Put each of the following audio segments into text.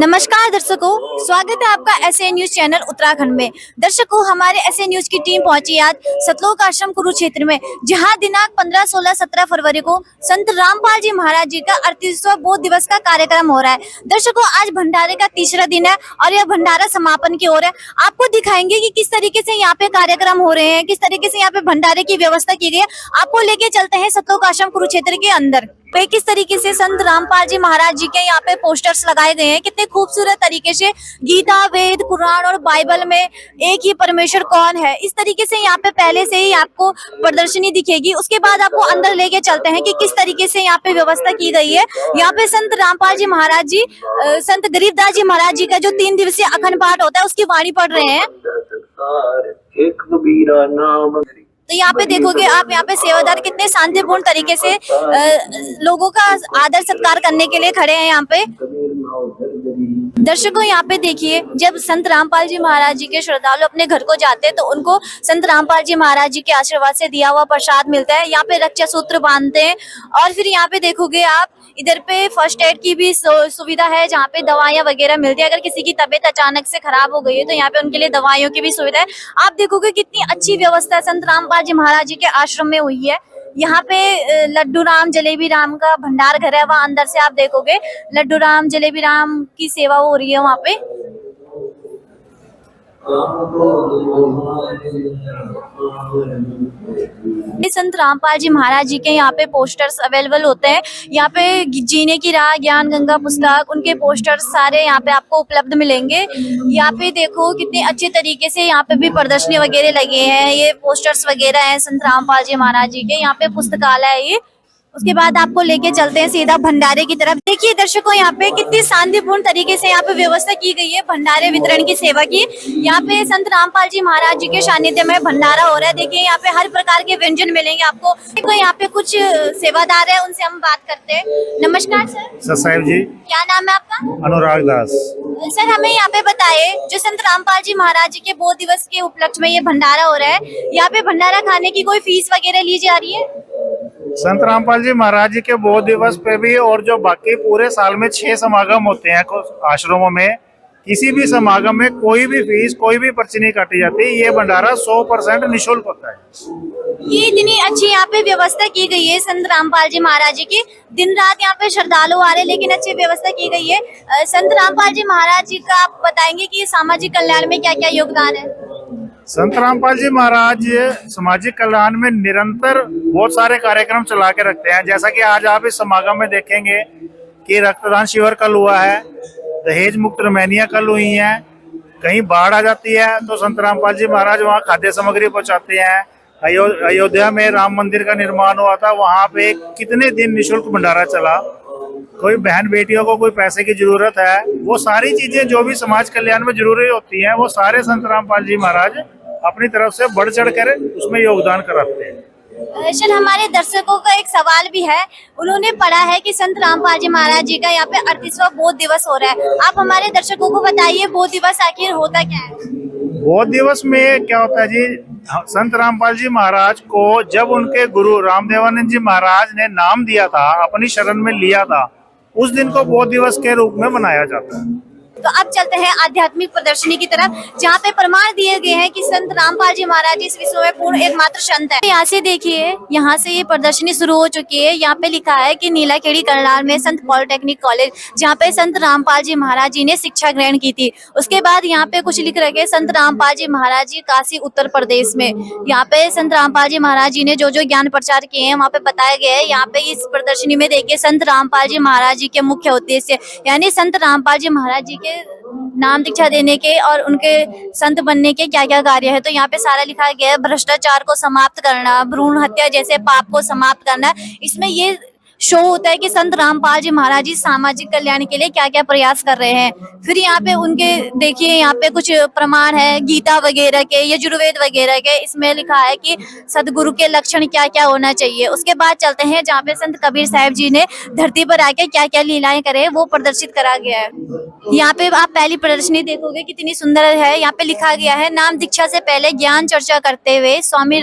नमस्कार दर्शकों, स्वागत है आपका एसए न्यूज चैनल उत्तराखंड में। दर्शकों, हमारे एसए न्यूज की टीम पहुंची आज सतलोक आश्रम कुरुक्षेत्र में, जहां दिनांक 15, 16, 17 फरवरी को संत रामपाल जी महाराज जी का 38वां बोध दिवस का कार्यक्रम हो रहा है। दर्शकों, आज भंडारे का तीसरा दिन है और यह भंडारा समापन की ओर है। आपको दिखाएंगे कि किस तरीके से यहाँ पे कार्यक्रम हो रहे हैं, किस तरीके से यहाँ पे भंडारे की व्यवस्था की गई है। आपको लेके चलते हैं सतलोक आश्रम कुरुक्षेत्र के अंदर पे किस तरीके से संत रामपाल जी महाराज जी के यहाँ पे पोस्टर्स लगाए गए हैं। कितने खूबसूरत तरीके से गीता, वेद, कुरान और बाइबल में एक ही परमेश्वर कौन है, इस तरीके से यहाँ पे पहले से ही आपको प्रदर्शनी दिखेगी। उसके बाद आपको अंदर लेके चलते हैं कि किस तरीके से यहाँ पे व्यवस्था की गई है। यहाँ पे संत रामपाल जी महाराज जी, संत गरीबदास जी महाराज जी का जो 3 दिवसीय अखंड पाठ होता है उसकी वाणी पढ़ रहे हैं। तो यहाँ पे देखोगे आप, यहाँ पे सेवादार कितने शांतिपूर्ण तरीके से लोगों का आदर सत्कार करने के लिए खड़े हैं। यहाँ पे दर्शकों, यहाँ पे देखिए, जब संत रामपाल जी महाराज जी के श्रद्धालु अपने घर को जाते हैं तो उनको संत रामपाल जी महाराज जी के आशीर्वाद से दिया हुआ प्रसाद मिलता है। यहाँ पे रक्षा सूत्र बांधते हैं और फिर यहाँ पे देखोगे आप, इधर पे फर्स्ट एड की भी सुविधा है, जहाँ पे दवाइयाँ वगैरह मिलती है। अगर किसी की तबीयत अचानक से खराब हो गई है तो यहाँ पे उनके लिए दवाइयों की भी सुविधा है। आप देखोगे कितनी अच्छी व्यवस्था संत रामपाल जी महाराज जी के आश्रम में हुई है। यहाँ पे लड्डू राम जलेबी राम का भंडार घर है, वहाँ अंदर से आप देखोगे लड्डू राम जलेबी राम की सेवा हो रही है वहाँ पे। संत रामपाल जी महाराज जी के यहाँ पे पोस्टर्स अवेलेबल होते हैं। यहाँ पे जीने की राह, ज्ञान गंगा पुस्तक, उनके पोस्टर्स सारे यहाँ पे आपको उपलब्ध मिलेंगे। यहाँ पे देखो कितने अच्छे तरीके से यहाँ पे भी प्रदर्शनी वगैरह लगे हैं। ये पोस्टर्स वगैरह हैं संत रामपाल जी महाराज जी के। यहाँ पे पुस्तकालय है ये। उसके बाद आपको लेके चलते हैं सीधा भंडारे की तरफ। देखिए दर्शकों, यहाँ पे कितनी शांतिपूर्ण तरीके से यहाँ पे व्यवस्था की गई है भंडारे वितरण की सेवा की। यहाँ पे संत रामपाल जी महाराज जी के सानिध्य में भंडारा हो रहा है। देखिए यहाँ पे हर प्रकार के व्यंजन मिलेंगे आपको। तो यहाँ पे कुछ सेवादार है, उनसे हम बात करते हैं। नमस्कार सर। साहिब जी। क्या नाम है आपका? अनुराग दास। सर, हमें यहाँ पे बताइए, जो संत रामपाल जी महाराज जी के बोध दिवस के उपलक्ष्य में ये भंडारा हो रहा है, यहाँ पे भंडारा खाने की कोई फीस वगैरह ली जा रही है? संत रामपाल जी महाराज जी के बोध दिवस पे भी और जो बाकी पूरे साल में 6 समागम होते हैं आश्रमों में, किसी भी समागम में कोई भी फीस, कोई भी पर्ची नहीं काटी जाती। ये भंडारा 100% निःशुल्क होता है। ये इतनी अच्छी यहाँ पे व्यवस्था की गई है संत रामपाल जी महाराज जी की। दिन रात यहाँ पे श्रद्धालु आ रहे हैं, लेकिन अच्छी व्यवस्था की गई है। संत रामपाल जी महाराज जी का आप बताएंगे कि सामाजिक कल्याण में क्या क्या योगदान है? संत रामपाल जी महाराज सामाजिक कल्याण में निरंतर बहुत सारे कार्यक्रम चला के रखते हैं। जैसा कि आज आप इस समागम में देखेंगे कि रक्तदान शिविर कल हुआ है, दहेज मुक्त रमैनियां कल हुई हैं। कहीं बाढ़ आ जाती है तो संत रामपाल जी महाराज वहाँ खाद्य सामग्री पहुँचाते हैं। अयोध्या में राम मंदिर का निर्माण हुआ था, वहाँ पे कितने दिन निःशुल्क भंडारा चला। कोई बहन बेटियों को कोई पैसे की जरूरत है, वो सारी चीजें जो भी समाज कल्याण में जरूरी होती हैं, वो सारे संत रामपाल जी महाराज अपनी तरफ से बढ़ चढ़ कर उसमें योगदान कराते हैं। सर, हमारे दर्शकों का एक सवाल भी है। उन्होंने पढ़ा है कि संत रामपाल जी महाराज जी का यहाँ पे 38वां बोध दिवस हो रहा है। आप हमारे दर्शकों को बताइए, बोध दिवस आखिर होता क्या है? बोध दिवस में क्या होता है जी, संत रामपाल जी महाराज को जब उनके गुरु रामदेवानंद जी महाराज ने नाम दिया था, अपनी शरण में लिया था, उस दिन को बोध दिवस के रूप में मनाया जाता है। तो अब चलते हैं आध्यात्मिक प्रदर्शनी की तरफ, जहाँ पे प्रमाण दिए गए हैं कि संत रामपाल जी महाराज इस विश्व में पूर्ण एकमात्र संत है। यहाँ से देखिए, यहाँ से ये प्रदर्शनी शुरू हो चुकी है। यहाँ पे लिखा है कि नीलाखेड़ी करनाल में संत पॉलिटेक्निक कॉलेज, जहाँ पे संत रामपाल जी महाराज जी ने शिक्षा ग्रहण की थी। उसके बाद यहाँ पे कुछ लिख रखे संत रामपाल जी महाराज जी काशी उत्तर प्रदेश में। यहाँ पे संत रामपाल जी महाराज जी ने जो जो ज्ञान प्रचार किए हैं वहाँ पे बताया गया है। यहाँ पे इस प्रदर्शनी में देखिए संत रामपाल जी महाराज जी के मुख्य उद्देश्य, यानी संत रामपाल जी महाराज जी के नाम दीक्षा देने के और उनके संत बनने के क्या क्या कार्य है। तो यहाँ पे सारा लिखा गया है। भ्रष्टाचार को समाप्त करना, भ्रूण हत्या जैसे पाप को समाप्त करना। इसमें ये शो होता है कि संत रामपाल जी महाराज जी सामाजिक कल्याण के लिए क्या क्या प्रयास कर रहे हैं। फिर यहाँ पे उनके देखिए, यहाँ पे कुछ प्रमाण है गीता वगैरह के, यजुर्वेद वगैरह के। इसमें लिखा है कि सदगुरु के लक्षण क्या क्या होना चाहिए। उसके बाद चलते हैं जहाँ पे संत कबीर साहब जी ने धरती पर आके क्या क्या लीलाएं करे, वो प्रदर्शित करा गया है। यहाँ पे आप पहली प्रदर्शनी देखोगे कितनी सुंदर है। यहाँ पे लिखा गया है, नाम दीक्षा से पहले ज्ञान चर्चा करते हुए स्वामी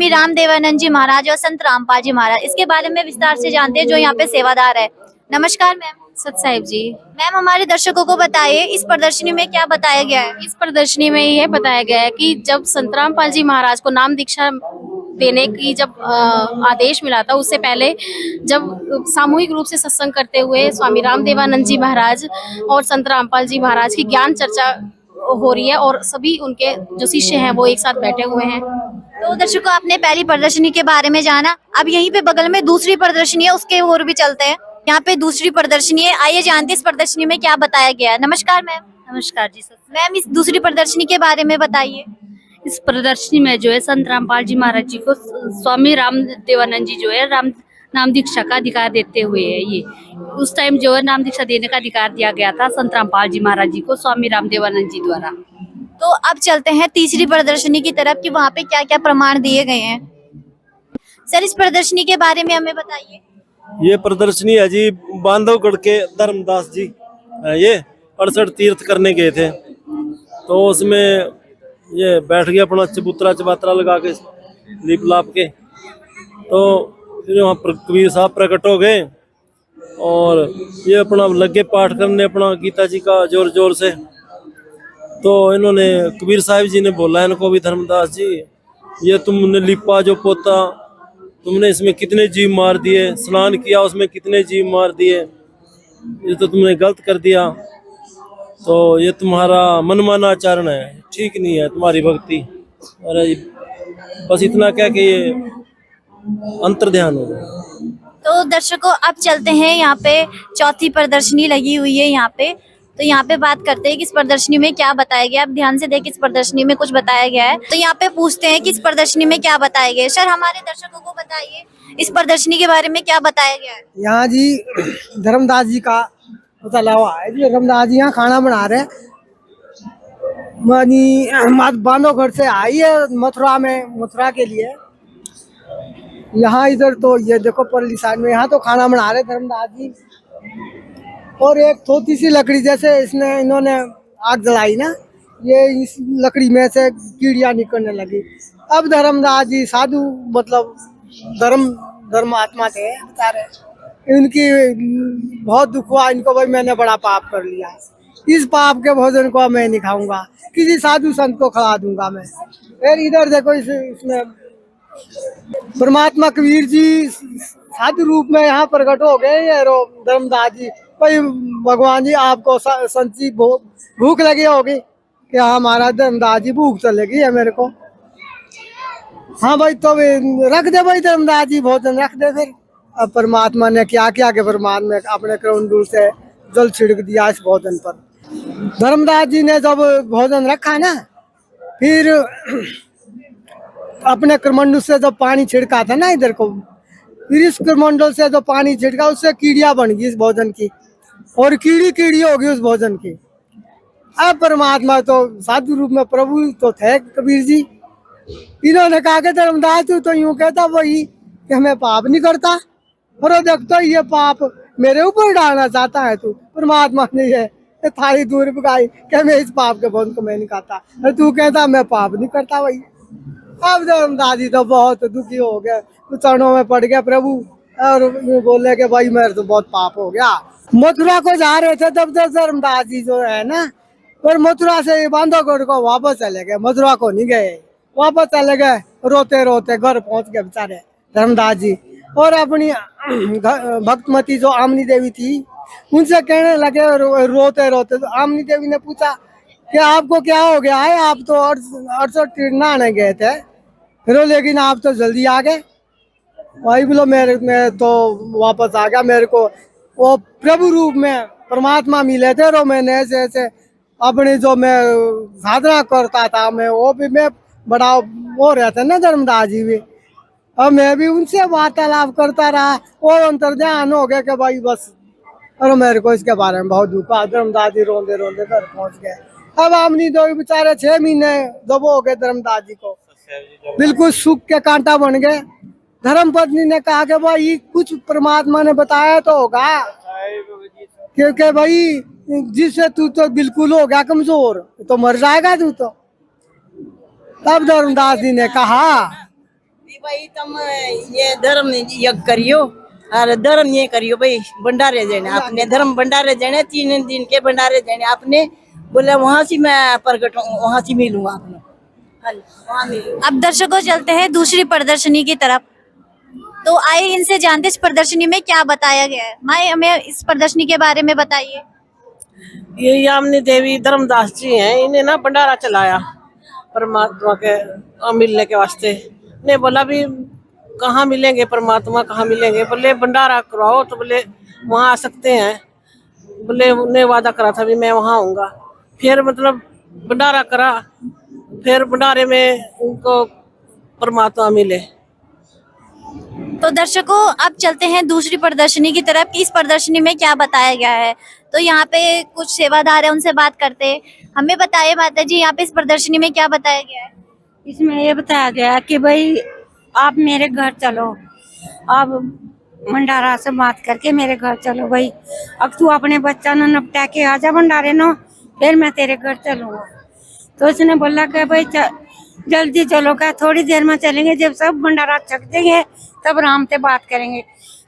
रामदेवानंद जी महाराज और संत रामपाल जी महाराज। इसके बारे में विस्तार से जानते हैं जो यहाँ पे सेवादार है। नमस्कार मैम। सत साहिब जी। मैम हमारे दर्शकों को बताइए इस प्रदर्शनी में क्या बताया गया है। इस प्रदर्शनी में यह बताया गया है कि जब संत रामपाल जी महाराज को नाम दीक्षा देने की जब आदेश मिला था, उससे पहले जब सामूहिक रूप से सत्संग करते हुए स्वामी रामदेवानंद जी महाराज और संत रामपाल जी महाराज की ज्ञान चर्चा हो रही है और सभी उनके जो शिष्य हैं वो एक साथ बैठे हुए हैं। तो दर्शकों आपने पहली प्रदर्शनी के बारे में जाना, अब यहीं पे बगल में दूसरी प्रदर्शनी है उसके ओर भी चलते हैं। यहाँ पे दूसरी प्रदर्शनी है, आइए जानते हैं इस प्रदर्शनी में क्या बताया गया है। नमस्कार मैम। नमस्कार जी। सर, मैम इस दूसरी प्रदर्शनी के बारे में बताइए। इस प्रदर्शनी में जो है संत रामपाल जी महाराज जी को स्वामी रामदेवानंद जी जो है नाम दीक्षा का अधिकार देते हुए है। ये उस टाइम जो है नाम दीक्षा देने का अधिकार दिया गया था संत रामपाल जी महाराज जी को स्वामी रामदेवानंद जी द्वारा। तो अब चलते हैं तीसरी प्रदर्शनी की तरफ कि वहाँ पे क्या क्या प्रमाण दिए गए हैं। सर इस प्रदर्शनी के बारे में हमें बताइए। ये प्रदर्शनी है जी बांधवगढ़ के धर्मदास जी ये 68 तीर्थ करने गए थे, तो उसमें ये बैठ गया अपना चबूतरा चबातरा लगा के लीप लाप के, तो फिर वहाँ पर कबीर साहब प्रकट हो गए और ये अपना लगे पाठ करने अपना गीता जी का जोर जोर से। तो इन्होंने कबीर साहब जी ने बोला इनको भी, धर्मदास जी ये तुमने लिपा जो पोता तुमने इसमें कितने जीव मार दिए, स्नान किया उसमें कितने जीव मार दिए, ये तो तुमने गलत कर दिया, तो ये तुम्हारा मनमाना आचरण है, ठीक नहीं है तुम्हारी भक्ति। अरे बस इतना कह के ये अंतर ध्यान हो गया। तो दर्शकों अब चलते हैं, यहाँ पे चौथी प्रदर्शनी लगी हुई है यहाँ पे, तो यहाँ पे बात करते हैं कि इस प्रदर्शनी में क्या बताया गया। आप ध्यान से देखिए इस प्रदर्शनी में कुछ बताया गया है, तो यहाँ पे पूछते हैं कि इस प्रदर्शनी में क्या बताया गया है। सर हमारे दर्शकों को बताइए इस प्रदर्शनी के बारे में क्या बताया गया है। यहाँ जी धर्मदास जी का तला हुआ है जी। धर्मदास जी यहाँ खाना बना रहे हैं। बांधवगढ़ से आई है मथुरा के लिए। यहाँ इधर तो ये देखो परली साइड में यहाँ तो खाना बना रहे धर्मदास जी, और एक छोटी सी लकड़ी जैसे इन्होंने आग जलाई ना, ये इस लकड़ी में से कीड़ियाँ निकलने लगी। अब धर्मदास जी साधु मतलब धर्म आत्मा थे बेचारे, इनकी बहुत दुख हुआ इनको, भाई मैंने बड़ा पाप कर लिया, इस पाप के भोजन को मैं नहीं खाऊंगा, किसी साधु संत को खिला दूंगा मैं। फिर इधर देखो इसमें परमात्मा कबीर जी साधु रूप में यहाँ प्रकट हो गए हैं। धर्मदास जी, भाई भगवान जी आपको संची भूख लगी होगी कि हाँ हमारा धर्मदास जी भूख तो लगी है मेरे को। हाँ भाई तो रख दे भाई धर्मदास जी भोजन रख दे। फिर अब परमात्मा ने क्या किया कि परमात्मा ने अपने करुण से जल छिड़क दिया इस भोजन पर। धर्मदास जी ने जब भोजन रखा ना, फिर अपने करमंडल से जब पानी छिड़का था ना इधर को, फिर इस करमंडल से जो पानी छिड़का उससे कीड़ियाँ बन गई इस भोजन की, और कीड़ी हो गई उस भोजन की। अब परमात्मा तो साधु रूप में प्रभु तो थे कबीर जी, इन्होंने कहा कि धर्मदास तू तो यूं कहता वही कि मैं पाप नहीं करता, और देखता ये पाप मेरे ऊपर डालना चाहता है तू। परमात्मा ने ये थाली दूर पकाई कि मैं इस पाप के भोजन को मैं नहीं खाता, और तू कहता मैं पाप नहीं करता वही। अब धर्मदास जी तो बहुत दुखी हो गए, चरणों में पड़ गया प्रभु, और बोले कि भाई मेरे तो बहुत पाप हो गया। मथुरा को जा रहे थे तब तक धर्मदास जी जो है ना, और मथुरा से बांधवगढ़ को वापस चले गए, मथुरा को नहीं गए, वापस चले गए। रोते रोते घर पहुंच गए बेचारे धर्मदास जी, और अपनी भक्तमती जो आमनी देवी थी उनसे कहने लगे रोते रोते। तो आमनी देवी ने पूछा कि आपको क्या हो गया है, आप तो 68 तीर्थ नहाने गए थे, फिर लेकिन आप तो जल्दी आ गए। वही बोलो मैं तो वापस आ गया, मेरे को वो प्रभु रूप में परमात्मा मिले थे, और मैंने ऐसे ऐसे अपनी जो मैं साधना करता था मैं वो भी मैं बड़ा वो रहता ना धर्मदास जी भी, और मैं भी उनसे वार्तालाप करता रहा, और अंतर्ध्यान हो गया कि भाई बस। और मेरे को इसके बारे में बहुत दुख हुआ। धर्मदास जी रोंदे रोंदे घर पहुंच गए। अब आमनी दो बेचारे 6 महीने जब हो गए धर्मदास जी को, बिल्कुल सूख के कांटा बन गए। धर्म पत्नी ने कहा कि भाई कुछ परमात्मा ने बताया तो होगा, क्योंकि भाई जिससे तू तो बिल्कुल हो गया कमजोर, तो मर जाएगा तू तो। तब धर्मदास जी ने कहा भाई तुम ये धर्म यज्ञ करियो, अरे धर्म ये करियो भाई, भंडारे देने आपने, धर्म भंडारे देने, 3 दिन के भंडारे देने आपने। बोले वहां से मैं प्रकट हूँ, वहां से मिलूंगा आपने। वहाँ मिलूंगा। अब दर्शकों चलते हैं दूसरी प्रदर्शनी की तरफ। तो आइए इनसे जानते हैं इस प्रदर्शनी में क्या बताया गया है। माए हमें इस प्रदर्शनी के बारे में बताइए। ये यामिनी देवी धर्मदास जी हैं, इन्हें ना भंडारा चलाया परमात्मा के मिलने के वास्ते। ने बोला भी कहाँ मिलेंगे परमात्मा, कहाँ मिलेंगे? बोले भंडारा कराओ, तो बोले वहाँ आ सकते हैं। बोले उन्हें वादा करा था भी मैं वहाँ आऊँगा। फिर मतलब भंडारा करा, फिर भंडारे में उनको परमात्मा मिले। तो दर्शकों अब चलते हैं दूसरी प्रदर्शनी की तरफ कि इस प्रदर्शनी में क्या बताया गया है। तो यहाँ पे कुछ सेवादार है, उनसे बात करते हैं। हमें बताइए माता जी, यहाँ पे इस प्रदर्शनी में क्या बताया गया है? इसमें ये बताया गया कि भाई आप मेरे घर चलो, आप भंडारा से बात करके मेरे घर चलो भाई। अब तू अपने बच्चा न निपटा के आ जा भंडारे न, फिर मैं तेरे घर चलूंगा। तो उसने बोला कि भाई जल्दी चलो, क्या थोड़ी देर में चलेंगे, जब सब भंडारा चख देंगे तब आराम से बात करेंगे।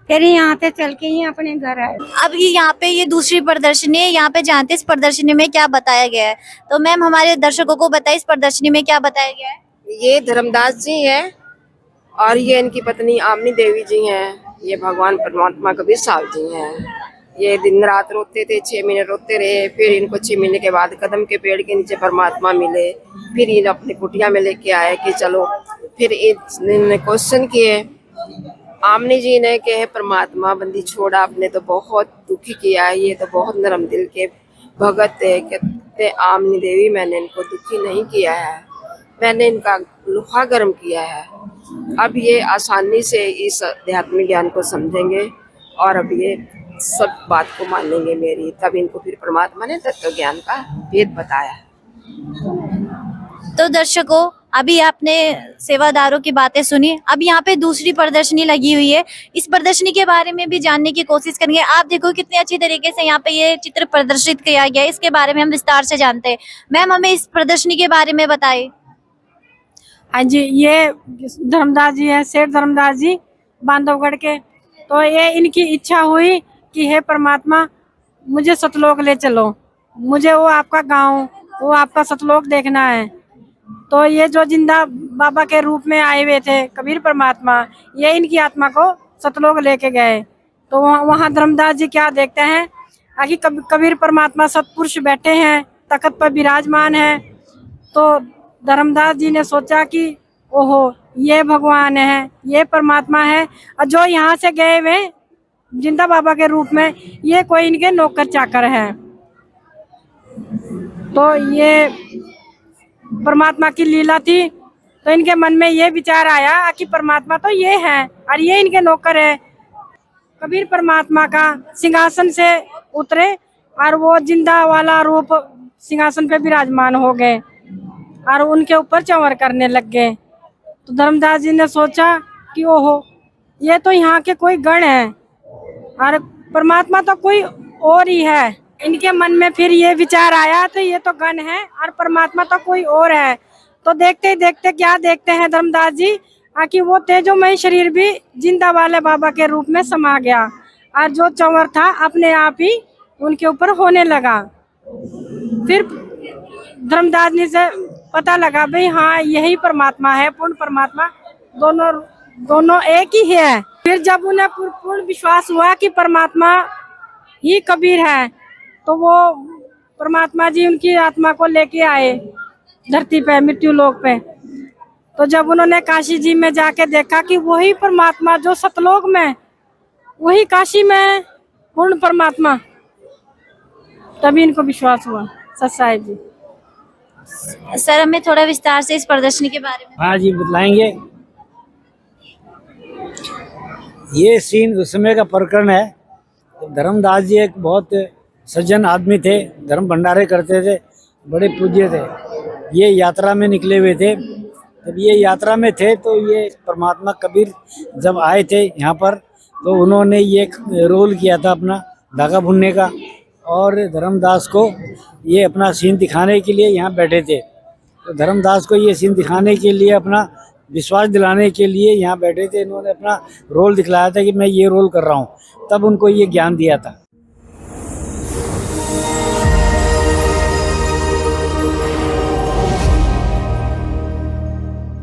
फिर यहाँ से चल के ही अपने घर आए। अब यहाँ पे ये दूसरी प्रदर्शनी है, यहाँ पे जानते हैं इस प्रदर्शनी में क्या बताया गया है। तो मैम हमारे दर्शकों को बताइए इस प्रदर्शनी में क्या बताया गया है। ये धर्मदास जी हैं और ये इनकी पत्नी आमनी देवी जी हैं। ये भगवान परमात्मा कबीर साहब जी हैं। ये दिन रात रोते थे, 6 महीने रोते रहे। फिर इनको 6 महीने के बाद कदम के पेड़ के नीचे परमात्मा मिले। फिर इन अपनी कुटिया में लेके आए कि चलो। फिर इन्होंने क्वेश्चन किए आमनी जी ने कि हे परमात्मा, बंदी छोड़ा, आपने तो बहुत दुखी किया है, ये तो बहुत नरम दिल के भगत है। कहते आमनी देवी, मैंने इनको दुखी नहीं किया है, मैंने इनका लोहा गर्म किया है। अब ये आसानी से इस आध्यात्मिक ज्ञान को समझेंगे और अब ये सब बात को मानेंगे मेरी। तब इनको फिर परमात्मा ने तत्व ज्ञान का भेद बताया। तो दर्शकों अभी आपने सेवादारों की बातें सुनी। अब यहाँ पे दूसरी प्रदर्शनी लगी हुई है, इस प्रदर्शनी के बारे में भी जानने की कोशिश करेंगे। आप देखो कितने अच्छी तरीके से यहाँ पे ये चित्र प्रदर्शित किया गया है, इसके बारे में हम विस्तार से जानते हैं। मैम हमें इस प्रदर्शनी के बारे में बताइए। हाँ जी, ये धर्मदास जी है, सेठ धर्मदास जी बांधवगढ़ के। तो ये इनकी इच्छा हुई कि हे परमात्मा, मुझे सतलोक ले चलो, मुझे वो आपका गांव, वो आपका सतलोक देखना है। तो ये जो जिंदा बाबा के रूप में आए हुए थे कबीर परमात्मा, ये इनकी आत्मा को सतलोक लेके गए। तो वहाँ धर्मदास जी क्या देखते हैं कि कबीर परमात्मा सतपुरुष बैठे हैं, तख्त पर विराजमान है। तो धर्मदास जी ने सोचा कि ओहो, ये भगवान है, ये परमात्मा है, और जो यहाँ से गए हुए जिंदा बाबा के रूप में ये कोई इनके नौकर चाकर है। तो ये परमात्मा की लीला थी। तो इनके मन में ये विचार आया कि परमात्मा तो ये है और ये इनके नौकर है। कबीर परमात्मा का सिंहासन से उतरे और वो जिंदा वाला रूप सिंहासन पे विराजमान हो गए और उनके ऊपर चंवर करने लग गए। तो धर्मदास जी ने सोचा कि ओहो, ये तो यहाँ के कोई गण है और परमात्मा तो कोई और ही है। इनके मन में फिर ये विचार आया, तो ये तो गण है और परमात्मा तो कोई और है। तो देखते ही देखते क्या देखते हैं धर्मदास जी कि वो तेजोमय शरीर भी जिंदा वाले बाबा के रूप में समा गया और जो चंवर था अपने आप ही उनके ऊपर होने लगा। फिर धर्मदास जी से पता लगा भाई हाँ, यही परमात्मा है, पूर्ण परमात्मा, दोनों एक ही है। फिर जब उन्हें पूर्ण विश्वास हुआ कि परमात्मा ही कबीर है, तो वो परमात्मा जी उनकी आत्मा को लेके आए धरती पे, मृत्यु लोक पे। तो जब उन्होंने काशी जी में जाके देखा कि वही परमात्मा जो सतलोक में, वही काशी में पूर्ण परमात्मा, तभी इनको विश्वास हुआ। सत्साहेब जी। सर हमें थोड़ा विस्तार से इस प्रदर्शनी के बारे में। हाँ जी, बतलाएंगे। ये सीन उस समय का प्रकरण है। धर्मदास जी एक बहुत सज्जन आदमी थे, धर्म भंडारे करते थे, बड़े पूज्य थे। ये यात्रा में निकले हुए थे। जब ये यात्रा में थे तो ये परमात्मा कबीर जब आए थे यहाँ पर, तो उन्होंने ये रोल किया था अपना धागा बुनने का, और धर्मदास को ये अपना सीन दिखाने के लिए यहाँ बैठे थे। तो धर्मदास को ये सीन दिखाने के लिए अपना विश्वास दिलाने के लिए यहाँ बैठे थे। इन्होंने अपना रोल दिखलाया था कि मैं ये रोल कर रहा हूँ, तब उनको ये ज्ञान दिया था।